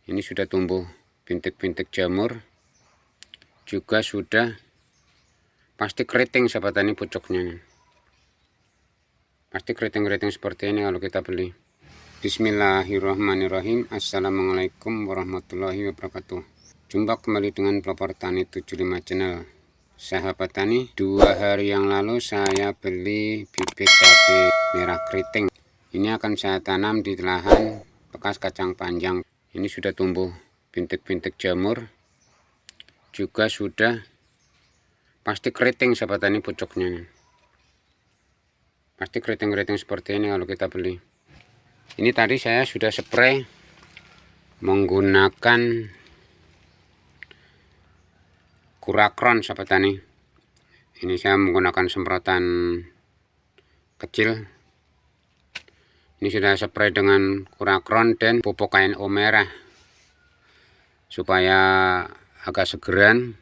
Ini sudah tumbuh bintik-bintik jamur, juga sudah pasti keriting sahabat tani pucuknya. Pasti keriting-keriting seperti ini kalau kita beli. Bismillahirrahmanirrahim. Assalamualaikum warahmatullahi wabarakatuh. Jumpa kembali dengan Pelopor Tani 75 channel. Sahabat tani, 2 hari yang lalu saya beli bibit cabai merah keriting. Ini akan saya tanam di lahan bekas kacang panjang. Ini sudah tumbuh bintik-bintik jamur, juga sudah pasti keriting sahabat tani pucuknya. Pasti keriting-keriting seperti ini kalau kita beli. Ini tadi saya sudah spray menggunakan Kurakron sahabat tani. Ini saya menggunakan semprotan kecil. Ini sudah spray dengan Kurakron dan pupuk KNO merah supaya agak segeran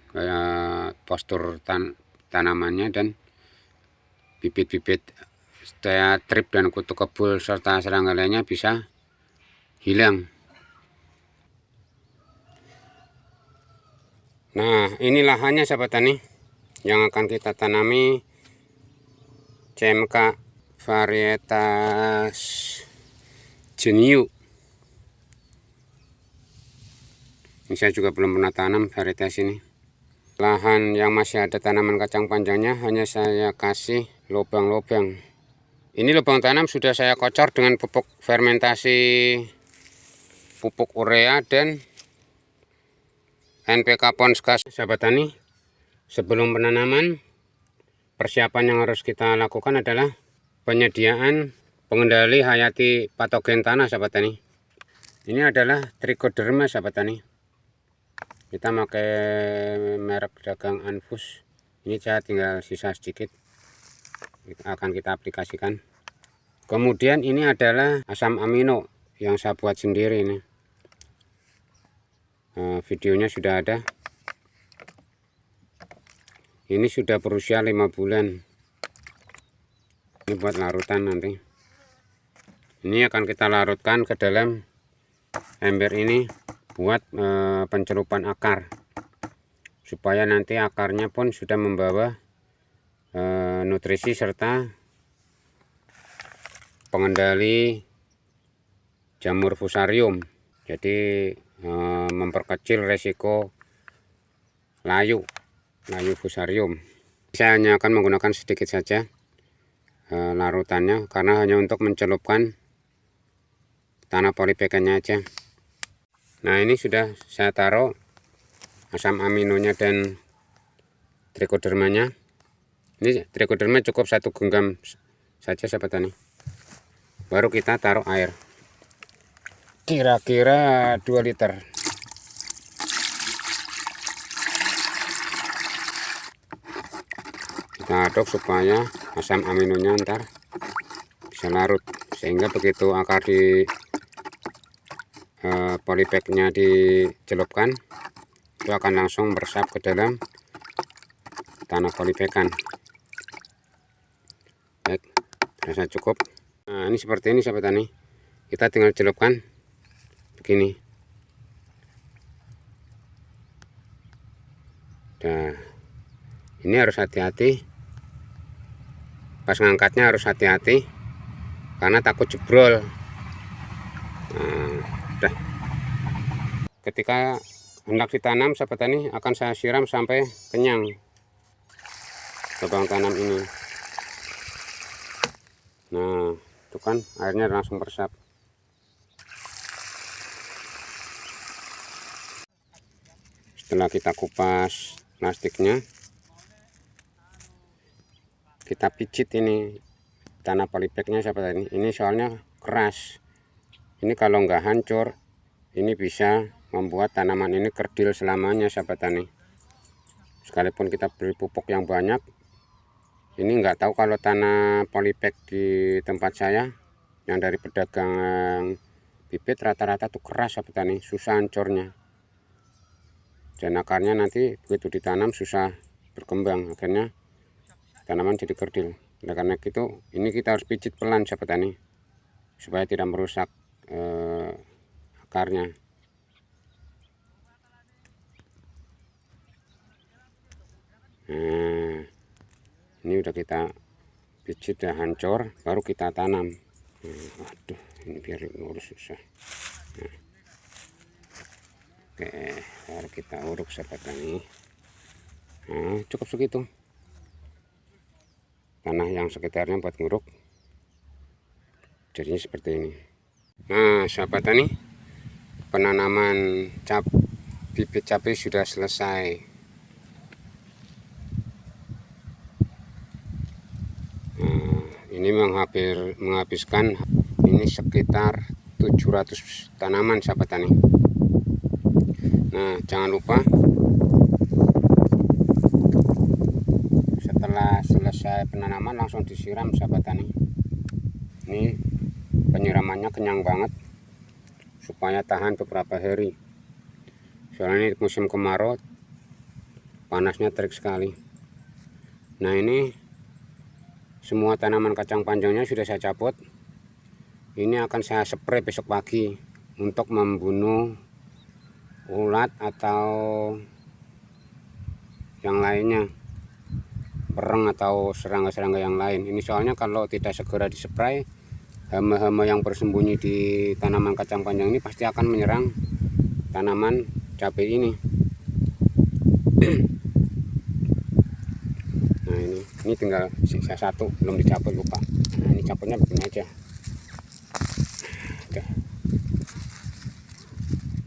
postur tanamannya dan bibit-bibit supaya trip dan kutu kebul serta serangga lainnya bisa hilang. Nah, ini lahannya sahabat tani yang akan kita tanami CMK varietas Jenius. Ini saya juga belum pernah tanam varietas ini. Lahan yang masih ada tanaman kacang panjangnya hanya saya kasih lubang-lubang. Ini lubang tanam sudah saya kocor dengan pupuk fermentasi, pupuk urea dan NPK Ponsgas sahabat tani. Sebelum penanaman, persiapan yang harus kita lakukan adalah penyediaan pengendali hayati patogen tanah sahabat tani. Ini adalah Trichoderma sahabat tani. Kita pakai merek dagang Anfus. Ini saya tinggal sisa sedikit, akan kita aplikasikan. Kemudian ini adalah asam amino yang saya buat sendiri ini. Videonya sudah ada. Ini sudah berusia 5 bulan. Ini buat larutan nanti. Ini akan kita larutkan ke dalam ember ini buat pencelupan akar, supaya nanti akarnya pun sudah membawa nutrisi serta pengendali jamur fusarium. Jadi memperkecil resiko layu fusarium. Saya hanya akan menggunakan sedikit saja larutannya karena hanya untuk mencelupkan tanah polibekannya aja. Nah, ini sudah saya taruh asam aminonya dan trichodermanya. Ini trichoderma cukup 1 genggam saja sahabat tani. Baru kita taruh air, kira-kira 2 liter. Kita aduk supaya asam aminonya ntar bisa larut, sehingga begitu akar di polybagnya dicelupkan, itu akan langsung meresap ke dalam tanah polybagan. Baik, rasa cukup. Nah, ini seperti ini sahabat tani. Kita tinggal celupkan begini. Nah, ini harus hati-hati. Pas ngangkatnya harus hati-hati karena takut jebrol. Nah, udah. Ketika hendak ditanam sahabat tani akan saya siram sampai kenyang lubang tanam ini. Nah, itu kan airnya langsung meresap. Setelah kita kupas plastiknya, kita pijit ini tanah polybagnya sahabat tani. Ini soalnya keras. Ini kalau nggak hancur, ini bisa membuat tanaman ini kerdil selamanya sahabat tani. Sekalipun kita beli pupuk yang banyak, ini nggak tahu kalau tanah polybag di tempat saya yang dari pedagang bibit rata-rata tuh keras sahabat tani, susah hancurnya. Dan akarnya nanti begitu ditanam susah berkembang, akhirnya tanaman jadi kerdil. Nah, karena itu ini kita harus pijit pelan sahabat tani supaya tidak merusak akarnya. Nah, ini udah kita pijit ya hancur, baru kita tanam. Waduh, ini biar lurus susah. Nah, oke, baru kita uruk sahabat tani. Nah, cukup segitu tanah yang sekitarnya buat nguruk, jadinya seperti ini. Nah sahabat tani, penanaman bibit cabai sudah selesai. Nah, ini menghabiskan ini sekitar 700 tanaman sahabat tani. Nah jangan lupa setelah selesai penanaman langsung disiram sahabat tani. Ini penyiramannya kenyang banget supaya tahan beberapa hari, soalnya ini musim kemarau, panasnya terik sekali. Nah ini semua tanaman kacang panjangnya sudah saya cabut. Ini akan saya spray besok pagi untuk membunuh ulat atau yang lainnya, bereng atau serangga-serangga yang lain. Ini soalnya kalau tidak segera dispray, hama-hama yang bersembunyi di tanaman kacang panjang ini pasti akan menyerang tanaman cabai ini. Nah ini tinggal sisa satu belum dicabut, lupa. Nah ini cabutnya begini aja. Udah.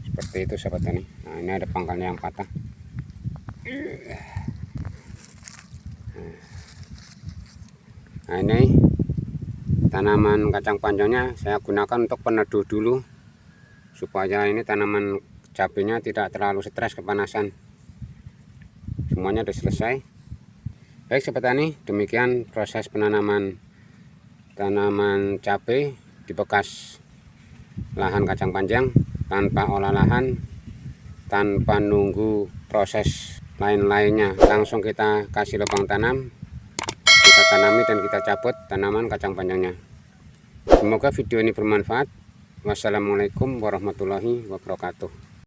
Seperti itu sahabat tani. Nah ini ada pangkalnya yang patah. Nah ini tanaman kacang panjangnya saya gunakan untuk peneduh dulu, supaya ini tanaman cabenya tidak terlalu stres kepanasan. Semuanya sudah selesai. Baik sahabat tani, demikian proses penanaman tanaman cabai di bekas lahan kacang panjang tanpa olah lahan, tanpa nunggu proses lain-lainnya. Langsung kita kasih lubang tanam, kita tanami dan kita cabut tanaman kacang panjangnya. Semoga video ini bermanfaat. Wassalamualaikum warahmatullahi wabarakatuh.